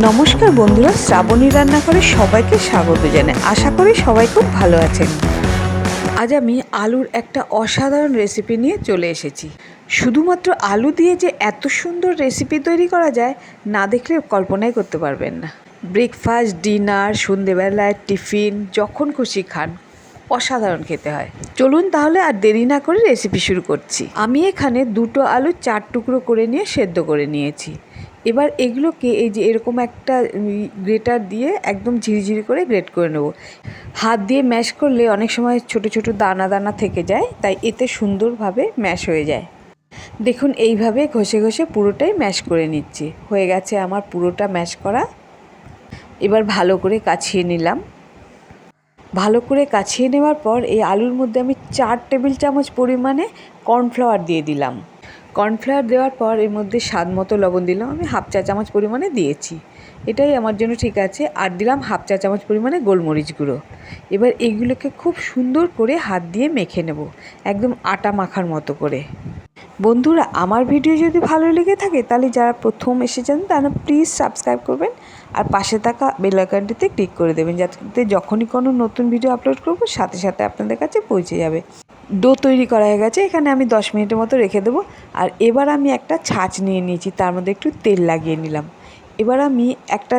নমস্কার বন্ধুরা, শ্রাবণী রান্নাঘরে সবাইকে স্বাগত জানাই। আশা করি সবাই খুব ভালো আছেন। আজ আমি আলুর একটা অসাধারণ রেসিপি নিয়ে চলে এসেছি। শুধুমাত্র আলু দিয়ে যে এত সুন্দর রেসিপি তৈরি করা যায়, না দেখলে কল্পনাই করতে পারবেন না। ব্রেকফাস্ট, ডিনার, সন্ধেবেলায় টিফিন, যখন খুশি খান, অসাধারণ খেতে হয়। চলুন তাহলে আর দেরি না করে রেসিপি শুরু করছি। আমি এখানে 2টো আলু 4 টুকরো করে নিয়ে সেদ্ধ করে নিয়েছি। এবার এগুলোকে এই যে এরকম একটা গ্রেটার দিয়ে একদম ঝিরিঝিরি করে গ্রেট করে নেব। হাত দিয়ে ম্যাশ করলে অনেক সময় ছোট ছোট দানা দানা থেকে যায়, তাই এতে সুন্দরভাবে ম্যাশ হয়ে যায়। দেখুন এইভাবে ঘষে ঘষে পুরোটাই ম্যাশ করে নিচ্ছি। হয়ে গেছে আমার পুরোটা ম্যাশ করা। এবার ভালো করে কাছিয়ে নিলাম। ভালো করে কাছিয়ে নেওয়ার পর এই আলুর মধ্যে আমি 4 টেবিল চামচ পরিমাণে কর্নফ্লাওয়ার দিয়ে দিলাম। কর্নফ্লাওয়ার দেওয়ার পর এর মধ্যে স্বাদ মতো লবণ দিলাম। আমি হাফ চা চামচ পরিমাণে দিয়েছি, এটাই আমার জন্য ঠিক আছে। আর দিলাম হাফ চা চামচ পরিমাণে গোলমরিচ গুঁড়ো। এবার এইগুলোকে খুব সুন্দর করে হাত দিয়ে মেখে নেব, একদম আটা মাখার মতো করে। বন্ধুরা, আমার ভিডিও যদি ভালো লেগে থাকে তাহলে যারা প্রথম এসেছেন তারা প্লিজ সাবস্ক্রাইব করবেন আর পাশে থাকা বেল আইকনটিতে ক্লিক করে দেবেন, যাতে যখনই কোনো নতুন ভিডিও আপলোড করব সাথে সাথে আপনাদের কাছে পৌঁছে যাবে। ডো তৈরি করা হয়ে গেছে, এখানে আমি 10 মিনিটের মতো রেখে দেবো। আর এবার আমি একটা ছাঁচ নিয়ে নিয়েছি, তার মধ্যে একটু তেল লাগিয়ে নিলাম। এবার আমি একটা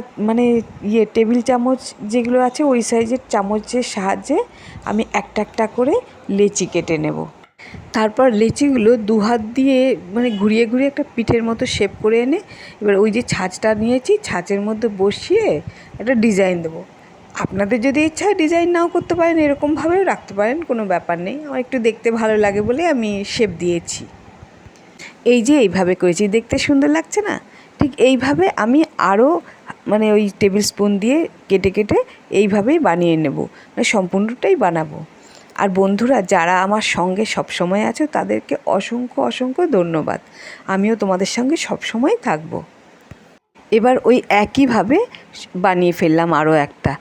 টেবিল চামচ যেগুলো আছে ওই সাইজের চামচের সাহায্যে আমি একটা একটা করে লেচি কেটে নেব। তারপর লেচিগুলো 2 হাত দিয়ে ঘুরিয়ে ঘুরিয়ে একটা পিঠের মতো শেপ করে এনে এবার ওই যে ছাঁচটা নিয়েছি ছাঁচের মধ্যে বসিয়ে একটা ডিজাইন দেবো। আপনাদের যদি ইচ্ছা হয় ডিজাইন নাও করতে পারেন, এরকমভাবেও রাখতে পারেন, কোনো ব্যাপার নেই। আমার একটু দেখতে ভালো লাগে বলে আমি শেপ দিয়েছি। এই যে এইভাবে করেছি, দেখতে সুন্দর লাগছে না? ঠিক এইভাবে আমি আরও ওই টেবিল স্পুন দিয়ে কেটে কেটে এইভাবেই বানিয়ে নেব, সম্পূর্ণটাই বানাবো। আর বন্ধুরা, যারা আমার সঙ্গে সবসময় আছো তাদেরকে অসংখ্য অসংখ্য ধন্যবাদ। আমিও তোমাদের সঙ্গে সবসময় থাকবো। এবার ওই একইভাবে বানিয়ে ফেললাম আরও একটা।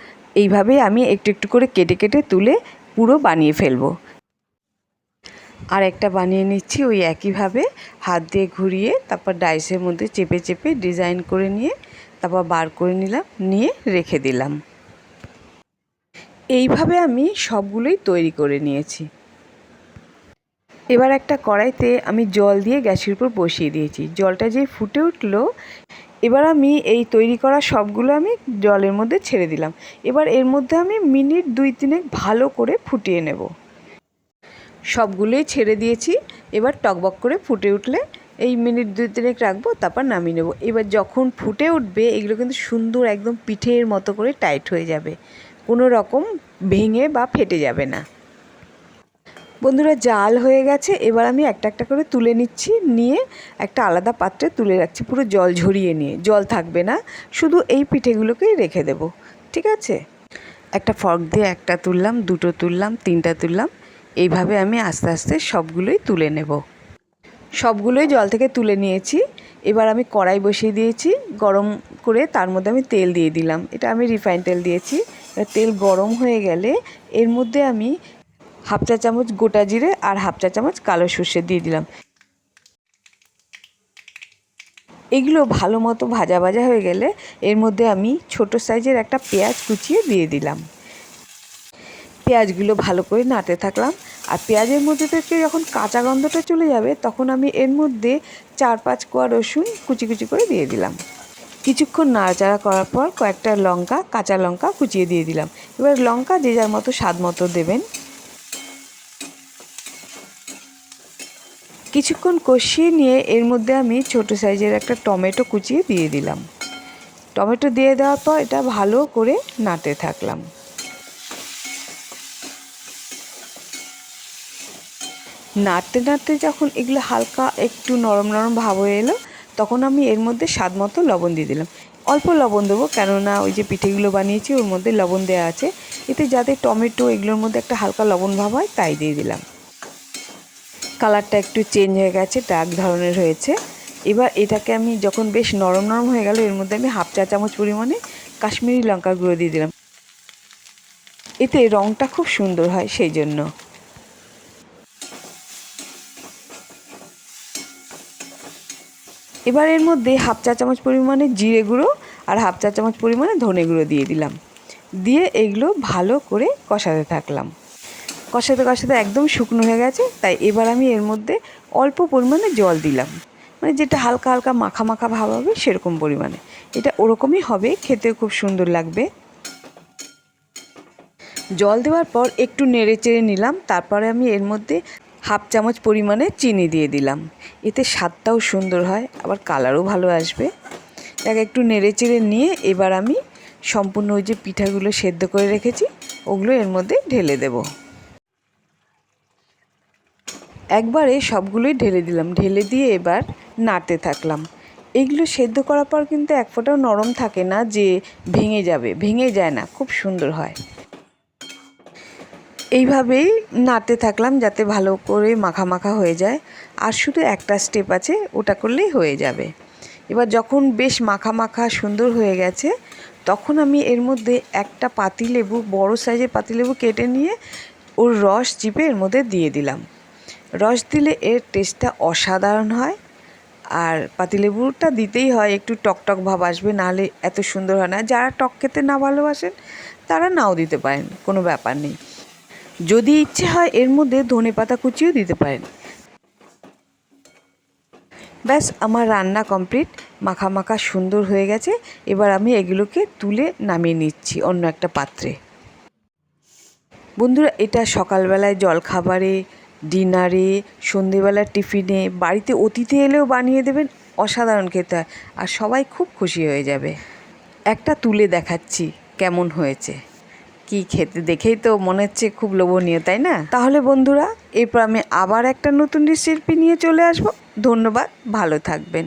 এইভাবেই আমি একটু একটু করে কেটে কেটে তুলে পুরো বানিয়ে ফেলবো। আর একটা বানিয়ে নিচ্ছি ওই একইভাবে হাত দিয়ে ঘুরিয়ে, তারপর ডাইসের মধ্যে চেপে চেপে ডিজাইন করে নিয়ে তারপর বার করে নিলাম, নিয়ে রেখে দিলাম। এইভাবে আমি সবগুলোই তৈরি করে নিয়েছি। এবার একটা কড়াইতে আমি জল দিয়ে গ্যাসের উপর বসিয়ে দিয়েছি। জলটা যেই ফুটে উঠলো, এবার আমি এই তৈরি করা সবগুলো আমি জলের মধ্যে ছেড়ে দিলাম। এবার এর মধ্যে আমি মিনিট 2-3 ভালো করে ফুটিয়ে নেব। সবগুলোই ছেড়ে দিয়েছি। এবার টকবক করে ফুটে উঠলে এই মিনিট 2-3 রাখবো, তারপর নামিয়ে নেব। এবার যখন ফুটে উঠবে এগুলো কিন্তু সুন্দর একদম পিঠের মতো করে টাইট হয়ে যাবে, কোনো রকম ভেঙে বা ফেটে যাবে না। বন্ধুরা, জাল হয়ে গেছে। এবার আমি একটা একটা করে তুলে নিচ্ছি, নিয়ে একটা আলাদা পাত্রে তুলে রাখছি, পুরো জল ঝরিয়ে নিয়ে। জল থাকবে না, শুধু এই পিঠেগুলোকেই রেখে দেব, ঠিক আছে? একটা ফর্ক দিয়ে একটা তুললাম, 2টো তুললাম, 3টা তুললাম। এইভাবে আমি আস্তে আস্তে সবগুলোই তুলে নেব। সবগুলোই জল থেকে তুলে নিয়েছি। এবার আমি কড়াই বসিয়ে দিয়েছি গরম করে, তার মধ্যে আমি তেল দিয়ে দিলাম। এটা আমি রিফাইন তেল দিয়েছি। তেল গরম হয়ে গেলে এর মধ্যে আমি হাফ চা চামচ গোটা জিরে আর হাফ চা চামচ কালো সর্ষে দিয়ে দিলাম। এগুলো ভালো মতো ভাজা ভাজা হয়ে গেলে এর মধ্যে আমি ছোট সাইজের একটা পেঁয়াজ কুচিয়ে দিয়ে দিলাম। পেঁয়াজগুলো ভালো করে নাড়তে থাকলাম। আর পেঁয়াজের মধ্যে থেকে যখন কাঁচা গন্ধটা চলে যাবে তখন আমি এর মধ্যে 4-5 কোয়া রসুন কুচি কুচি করে দিয়ে দিলাম। কিছুক্ষণ নাড়াচাড়া করার পর কয়েকটা লঙ্কা, কাঁচা লঙ্কা কুচিয়ে দিয়ে দিলাম। এবার লঙ্কা যে যার মতো স্বাদ মতো দেবেন। কিছুক্ষণ কষিয়ে নিয়ে এর মধ্যে আমি ছোট সাইজের একটা টমেটো কুচিয়ে দিয়ে দিলাম। টমেটো দিয়ে দেওয়ার পর এটা ভালো করে নাড়তে থাকলাম। নাড়তে নাড়তে যখন এগুলো হালকা একটু নরম নরম ভাব হয়ে এলো, তখন আমি এর মধ্যে স্বাদ মতো লবণ দিয়ে দিলাম। অল্প লবণ দেবো, কেননা ওই যে পিঠেগুলো বানিয়েছি ওর মধ্যে লবণ দেওয়া আছে, এতে যাতে টমেটো এগুলোর মধ্যে একটা হালকা লবণ ভাব হয়, তাই দিয়ে দিলাম। কালারটা একটু চেঞ্জ হয়ে গেছে, ডার্ক ধরনের হয়েছে। এবার এটাকে আমি যখন বেশ নরম নরম হয়ে গেল, এর মধ্যে আমি হাফ চা চামচ পরিমাণে কাশ্মীরি লঙ্কার গুঁড়ো দিয়ে দিলাম। এতে রঙটা খুব সুন্দর হয়, সেই জন্য। এবার এর মধ্যে হাফ চা চামচ পরিমাণে জিরে গুঁড়ো আর হাফ চা চামচ পরিমাণে ধনে গুঁড়ো দিয়ে দিলাম। দিয়ে এগুলো ভালো করে কষাতে থাকলাম। কষাতে কষাতে একদম শুকনো হয়ে গেছে, তাই এবার আমি এর মধ্যে অল্প পরিমাণে জল দিলাম, মানে যেটা হালকা হালকা মাখা মাখা ভাব হবে সেরকম পরিমাণে। এটা ওরকমই হবে, খেতে খুব সুন্দর লাগবে। জল দেওয়ার পর একটু নেড়ে চেড়ে নিলাম। তারপরে আমি এর মধ্যে হাফ চামচ পরিমাণে চিনি দিয়ে দিলাম। এতে স্বাদটাও সুন্দর হয়, আবার কালারও ভালো আসবে। তাকে একটু নেড়ে চেড়ে নিয়ে এবার আমি সম্পূর্ণ ওই যে পিঠাগুলো সেদ্ধ করে রেখেছি ওগুলো এর মধ্যে ঢেলে দেব। একবারে সবগুলোই ঢেলে দিলাম। ঢেলে দিয়ে এবার নাড়তে থাকলাম। এইগুলো সেদ্ধ করার পর কিন্তু এক ফোঁটাও নরম থাকে না যে ভেঙে যাবে, ভেঙে যায় না, খুব সুন্দর হয়। এইভাবেই নাড়তে থাকলাম যাতে ভালো করে মাখা মাখা হয়ে যায়। আর শুধু একটা স্টেপ আছে, ওটা করলেই হয়ে যাবে। এবার যখন বেশ মাখা মাখা সুন্দর হয়ে গেছে তখন আমি এর মধ্যে একটা পাতিলেবু, বড় সাইজের পাতিলেবু কেটে নিয়ে ওর রস চিপে এর মধ্যে দিয়ে দিলাম। রস দিলে এর টেস্টটা অসাধারণ হয়। আর পাতিলেবুটা দিতেই হয়, একটু টকটক ভাব আসবে, নাহলে এত সুন্দর হয় না। যারা টক খেতে না ভালোবাসেন তারা নাও দিতে পারেন, কোনো ব্যাপার নেই। যদি ইচ্ছে হয় এর মধ্যে ধনেপাতা কুচিও দিতে পারেন। ব্যাস আমার রান্না কমপ্লিট, মাখা মাখা সুন্দর হয়ে গেছে। এবার আমি এগুলোকে তুলে নামিয়ে নিচ্ছি অন্য একটা পাত্রে। বন্ধুরা, এটা সকালবেলায় জলখাবারে, ডিনারে, সন্ধেবেলার টিফিনে, বাড়িতে অতিথি এলেও বানিয়ে দেবেন, অসাধারণ খেতে হয় আর সবাই খুব খুশি হয়ে যাবে। একটা তুলে দেখাচ্ছি কেমন হয়েছে। কি খেতে দেখেই তো মনে হচ্ছে খুব লোভনীয়, তাই না? তাহলে বন্ধুরা, এরপর আমি আবার একটা নতুন রেসিপি নিয়ে চলে আসবো। ধন্যবাদ, ভালো থাকবেন।